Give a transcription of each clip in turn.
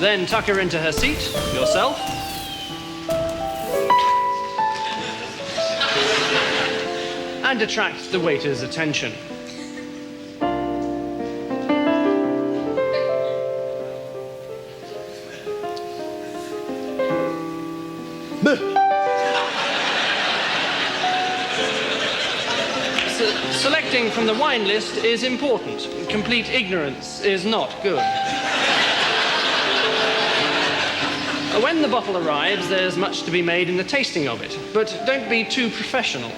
Then tuck her into her seat, yourself. And attract the waiter's attention. Selecting from the wine list is important. Complete ignorance is not good. When the bottle arrives, there's much to be made in the tasting of it, but don't be too professional.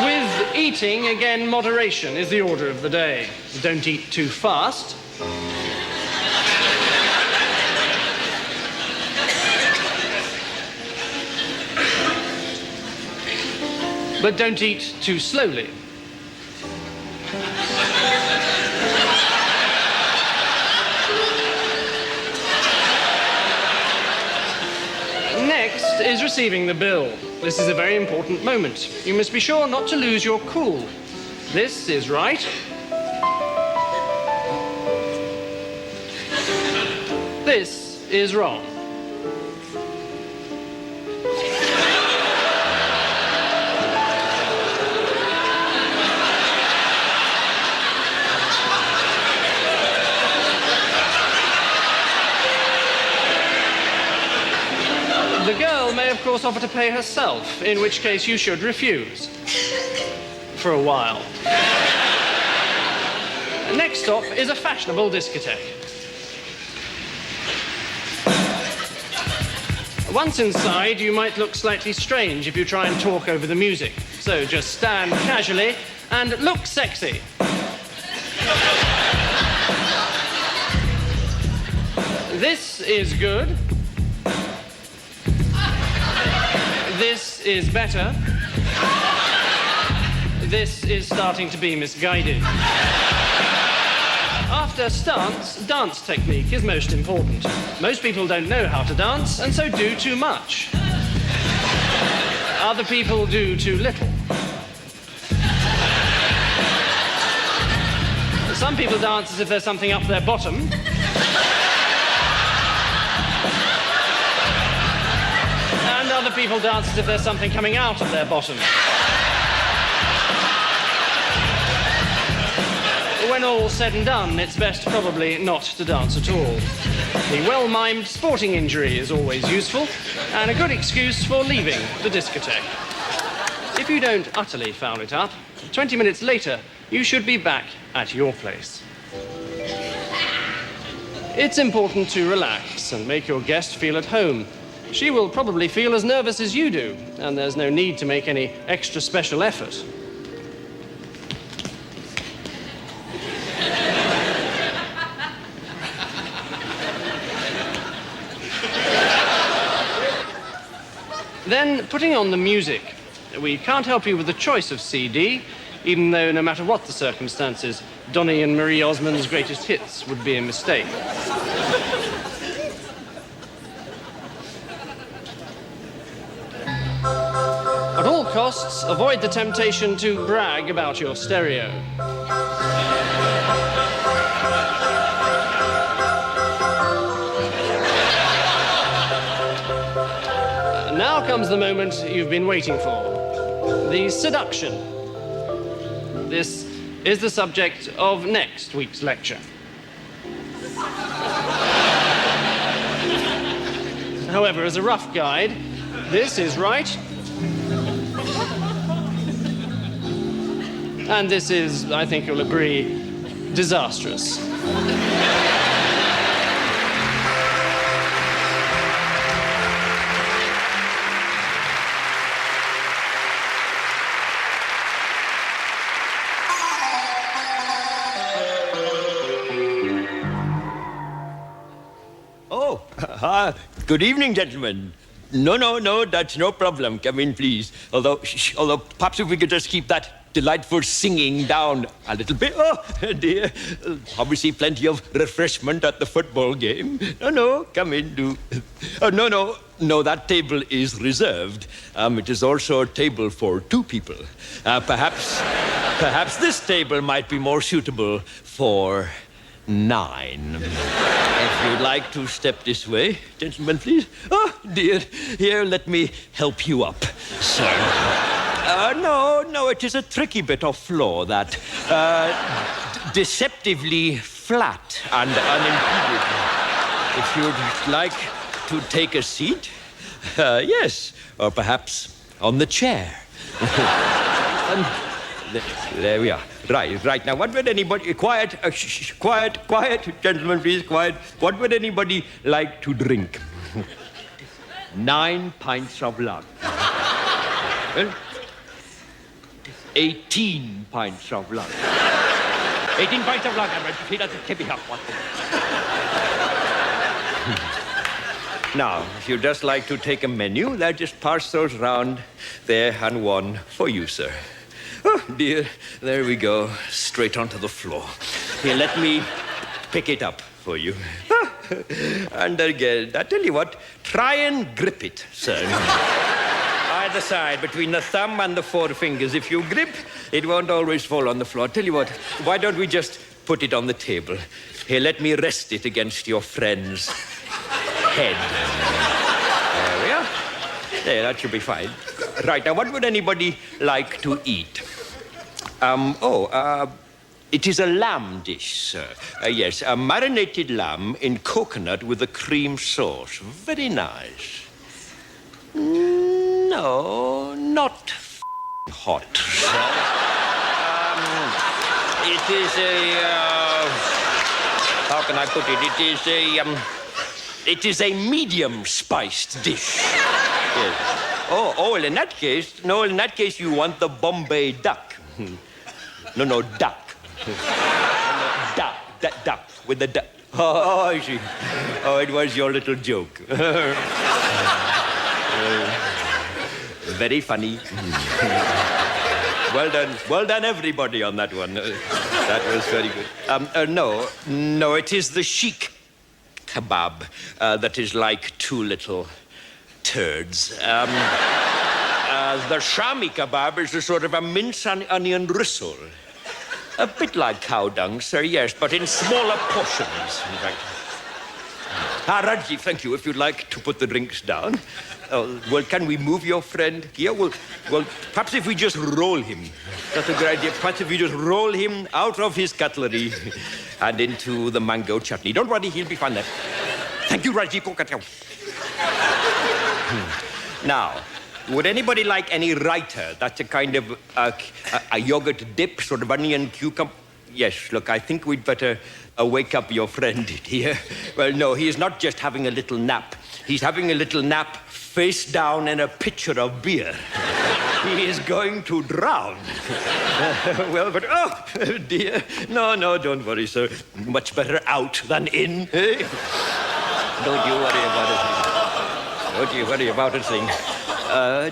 With eating, again, moderation is the order of the day. Don't eat too fast. But don't eat too slowly. Next is receiving the bill. This is a very important moment. You must be sure not to lose your cool. This is right. This is wrong. The girl may, of course, offer to pay herself, in which case you should refuse. For a while. Next stop is a fashionable discotheque. Once inside, you might look slightly strange if you try and talk over the music. So just stand casually and look sexy. This is good. This is better. This is starting to be misguided. After stance, dance technique is most important. Most people don't know how to dance, and so do too much. Other people do too little. Some people dance as if there's something up their bottom. And other people dance as if there's something coming out of their bottom. When all's said and done, it's best probably not to dance at all. The well-mimed sporting injury is always useful, and a good excuse for leaving the discotheque. If you don't utterly foul it up, 20 minutes later, you should be back at your place. It's important to relax and make your guest feel at home. She will probably feel as nervous as you do, and there's no need to make any extra special effort. Then, putting on the music. We can't help you with the choice of CD, even though no matter what the circumstances, Donny and Marie Osmond's greatest hits would be a mistake. At all costs, avoid the temptation to brag about your stereo. Now comes the moment you've been waiting for. The seduction. This is the subject of next week's lecture. However, as a rough guide, this is right. And this is, I think you'll agree, disastrous. Good evening, gentlemen. No, that's no problem. Come in, please. Although perhaps if we could just keep that delightful singing down a little bit. Oh, dear. Obviously, plenty of refreshment at the football game. No, come in, do. Oh, no, that table is reserved. It is also a table for 2 people. Perhaps this table might be more suitable for 9. If you'd like to step this way, gentlemen, please. Oh, dear. Here, let me help you up, sir. No, it is a tricky bit of floor that deceptively flat and unimpeded. If you'd like to take a seat, yes, or perhaps on the chair. There we are. Right. Now, what would anybody... Quiet, quiet, gentlemen, please, quiet. What would anybody like to drink? 9 pints of lager. Well, 18 pints of lager. 18 pints of lager. Now, if you'd just like to take a menu, they'll just pass those round there, and one for you, sir. Oh, dear. There we go. Straight onto the floor. Here, let me pick it up for you. And again, I tell you what, try and grip it, sir. Either side, between the thumb and the 4 fingers. If you grip, it won't always fall on the floor. Tell you what, why don't we just put it on the table? Here, let me rest it against your friend's head. There we are. There, that should be fine. Right, now, what would anybody like to eat? It is a lamb dish, sir. Yes, a marinated lamb in coconut with a cream sauce. Very nice. No, not hot, sir. It is how can I put it? It is a medium-spiced dish. Yes. Oh, in that case, you want the Bombay duck. No, duck. Duck, with the duck. Oh, I see. Oh, it was your little joke. Very funny. Well done, everybody, on that one. That was very good. No, it is the sheikh kebab that is like 2 little turds. The shami kebab is a sort of a mince and onion risol. A bit like cow dung, sir, yes, but in smaller portions, in fact. Rajiv, thank you. If you'd like to put the drinks down. Well, can we move your friend here? Well, perhaps if we just roll him. That's a good idea. Perhaps if we just roll him out of his cutlery and into the mango chutney. Don't worry, he'll be fine there. Thank you, Rajiv. Now, would anybody like any raita? That's a kind of a yogurt dip, sort of onion cucumber. Yes, look, I think we'd better wake up your friend here. Well, no, he is not just having a little nap. He's having a little nap face down in a pitcher of beer. He is going to drown. Well, but, oh, dear. No, don't worry, sir. Much better out than in. Don't you worry about it. Don't you worry about a thing.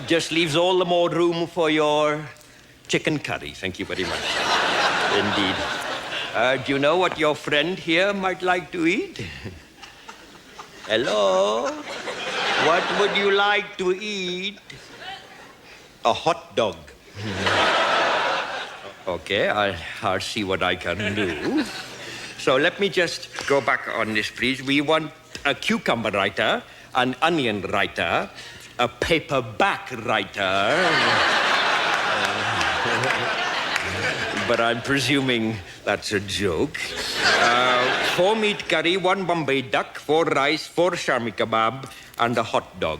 Just leaves all the more room for your chicken curry. Thank you very much. Indeed. Do you know what your friend here might like to eat? Hello? What would you like to eat? A hot dog. Okay, I'll see what I can do. So let me just go back on this, please. We want a cucumber raita, an onion raita, a paperback raita. But I'm presuming that's a joke. 4 meat curry, 1 Bombay duck, 4 rice, 4 shami kebab, and a hot dog.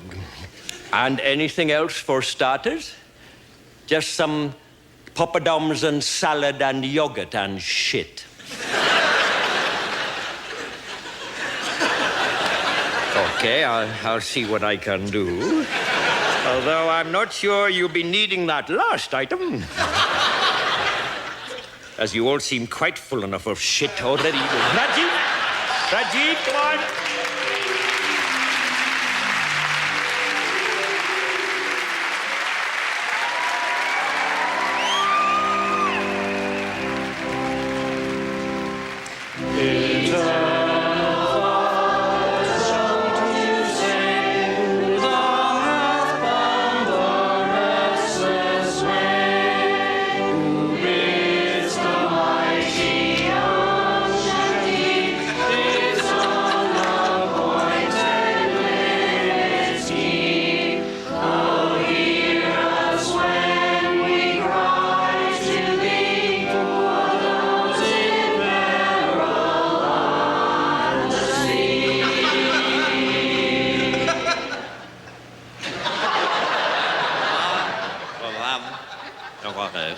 And anything else for starters? Just some poppadoms and salad and yogurt and shit. Okay, I'll see what I can do. Although I'm not sure you'll be needing that last item. As you all seem quite full enough of shit already. Rajiv, come on.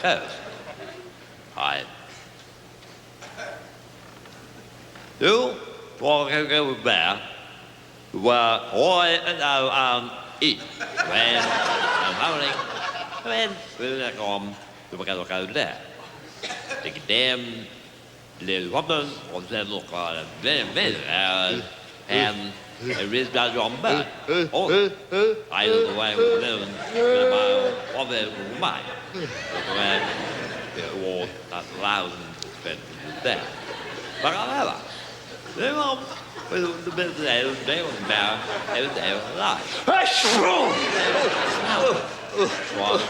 coast. I do walk over there where I eat when I'm howling when we're going to go there. The damn little woman on the look on the and it is that on back. Oh, I don't know why we're living with my other mind. When it was that loud and there. But however, they won't. With the business, they were now, they were alive. That's wrong! One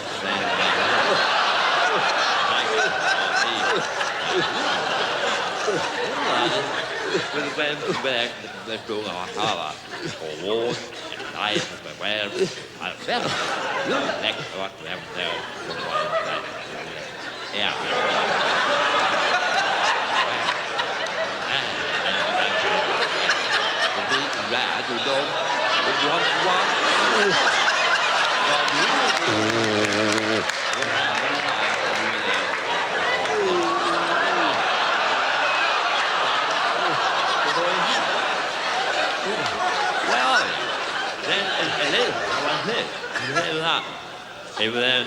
with the band back, let's go on Hava, or war, and diet, and where I fell. Next, what we have there, yeah. Right, you go, then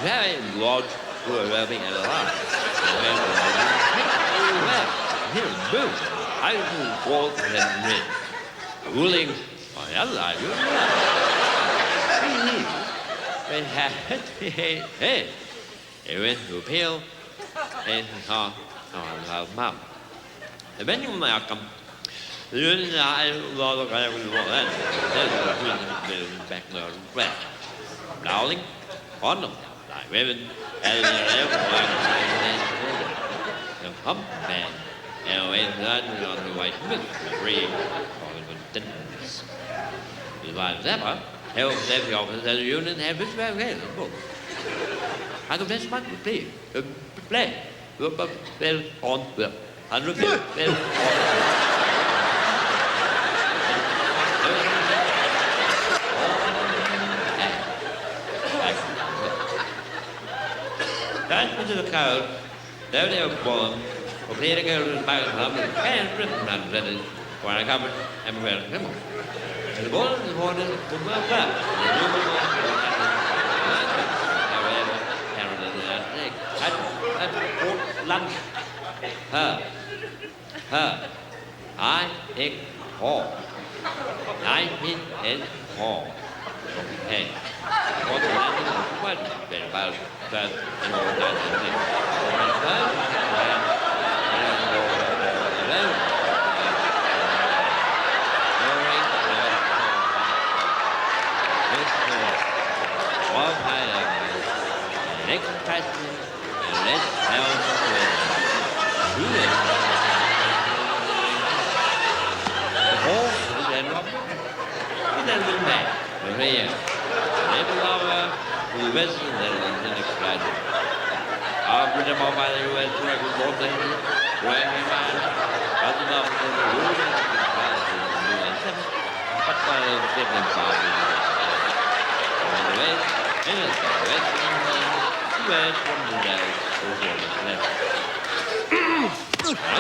very large who are rubbing at a lot. Here, boom. I will walk and ring. Ruling on the other side. Hey, he went to appeal and he saw our mom. The venue Malcolm. The union I love the guy we want then. There's a back there. Dowling, on them. Like women, and the hump man, and when that on the white milk, free, or the tenderness. The lives ever, help every office that the union have its very well, both. I don't best one to play. Play. Look up, well, on, well. 100 well, That's into the crowd. There they were born. For clear to go to the back of the club, and written and ready for I covered and wear him. And the ball in the water would well back. At lunch. Her. I take hall. I hit his hall. Hey. What's the name of the question about that and all that thing? Next question, let's help with the whole is that Robert? It doesn't look bad. But here, every lover who is in the next graduate. I'll bring them all by the U.S. record both things, where we find other enough to the rule and but by the different parties. On the way, in the West, U.S. from the day, over the left. I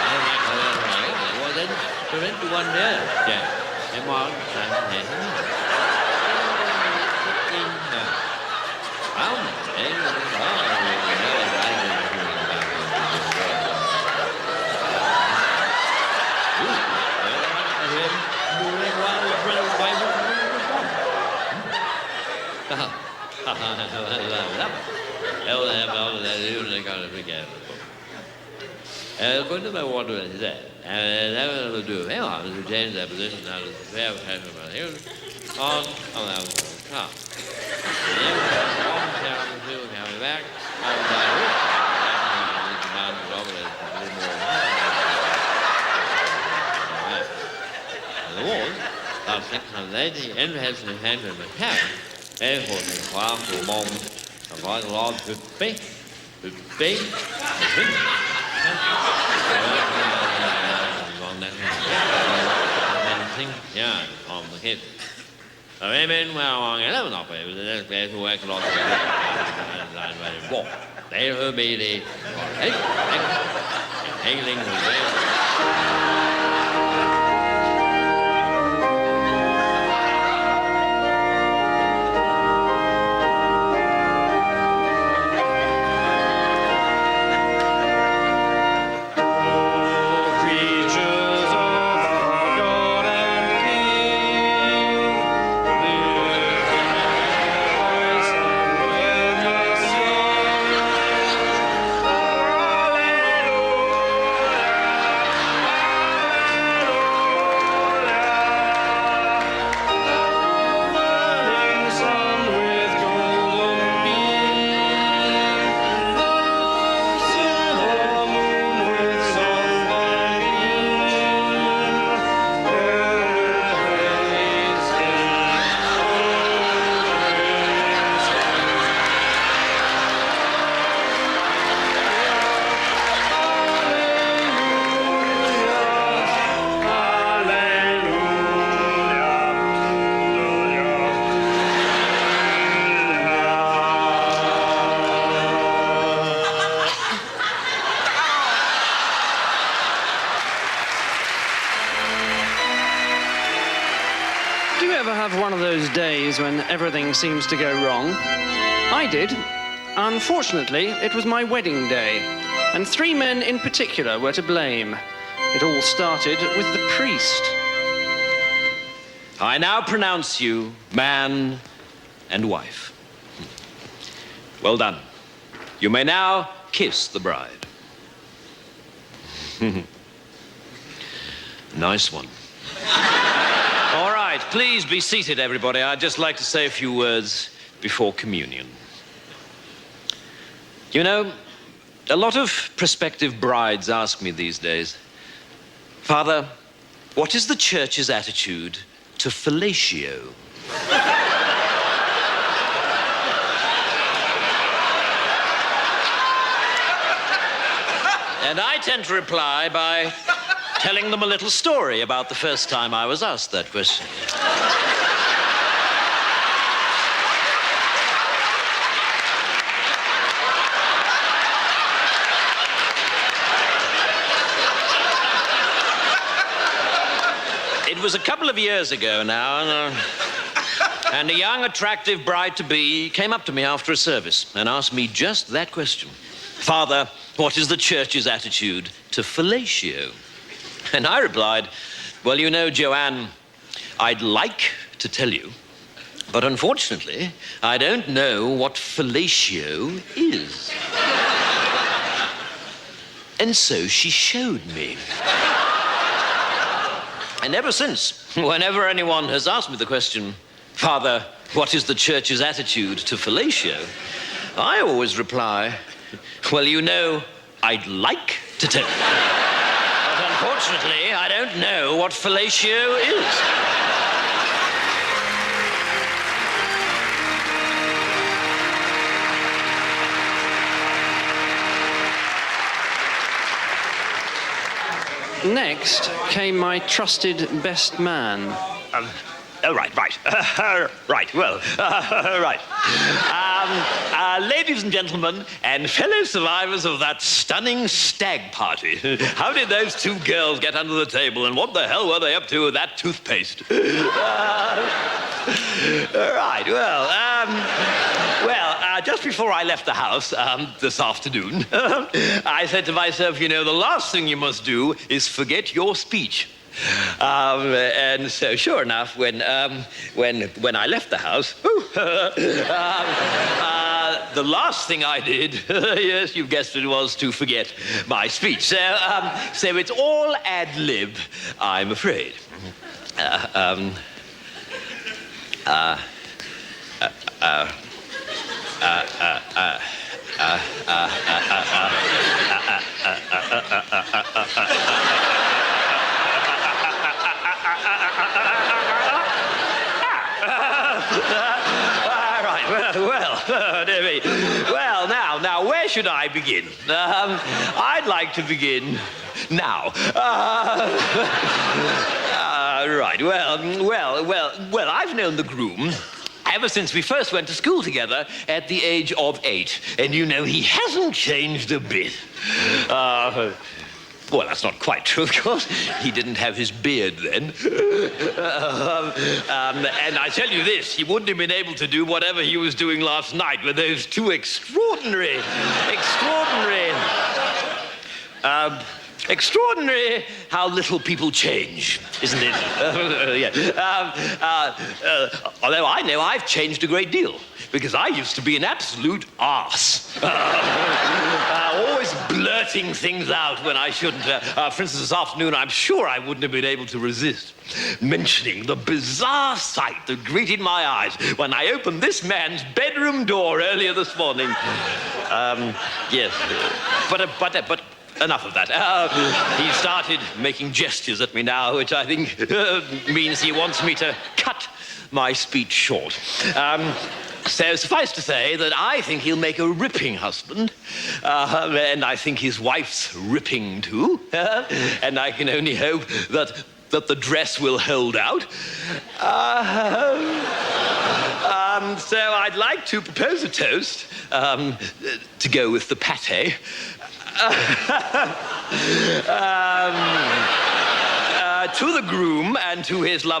don't like how they're right. Well, then, prevent the one there, yeah. And one, and going to my water is that. And that will do. Hang on, to change that position out of the fair passion about here. On that top. And then we'll coming back. The walls of 680 entrance and hand in the town. And for the farm for a moment, a lot of laws to pay. To pay. think, yeah, on the kid. Women were among 11 operators, the players who work along the walk. They will be the hailing Do you ever have one of those days when everything seems to go wrong? I did. Unfortunately, it was my wedding day, and 3 men in particular were to blame. It all started with the priest. I now pronounce you man and wife. Well done. You may now kiss the bride. Nice one. All right, please be seated, everybody. I'd just like to say a few words before communion. You know, a lot of prospective brides ask me these days, Father, what is the church's attitude to fellatio? And I tend to reply by telling them a little story about the first time I was asked that question. It was a couple of years ago now, and a young, attractive bride-to-be came up to me after a service and asked me just that question. Father, what is the church's attitude to fellatio? And I replied, well, you know, Joanne, I'd like to tell you, but unfortunately, I don't know what fellatio is. And so she showed me. And ever since, whenever anyone has asked me the question, Father, what is the church's attitude to fellatio? I always reply, well, you know, I'd like to tell you. But unfortunately, I don't know what fellatio is. Next came my trusted best man. Right. Well, right. Ladies and gentlemen, and fellow survivors of that stunning stag party, how did those 2 girls get under the table, and what the hell were they up to with that toothpaste? Right. Well, just before I left the house this afternoon, I said to myself, you know, the last thing you must do is forget your speech. And so, sure enough, when I left the house, the last thing I did, yes, you guessed it, was to forget my speech. So it's all ad lib, I'm afraid. Dear me. Well, now, where should I begin? I'd like to begin now. Right. Well, I've known the groom ever since we first went to school together at the age of 8. And you know, he hasn't changed a bit. Well, that's not quite true, of course. He didn't have his beard then. And I tell you this, he wouldn't have been able to do whatever he was doing last night with those two extraordinary how little people change, isn't it? Although I know I've changed a great deal, because I used to be an absolute arse. Always blurting things out when I shouldn't. For instance, this afternoon, I'm sure I wouldn't have been able to resist mentioning the bizarre sight that greeted my eyes when I opened this man's bedroom door earlier this morning. Yes, but enough of that. He started making gestures at me now, which I think means he wants me to cut my speech short. So suffice to say that I think he'll make a ripping husband, and I think his wife's ripping too, and I can only hope that the dress will hold out. So I'd like to propose a toast to go with the pate. To the groom and to his lovely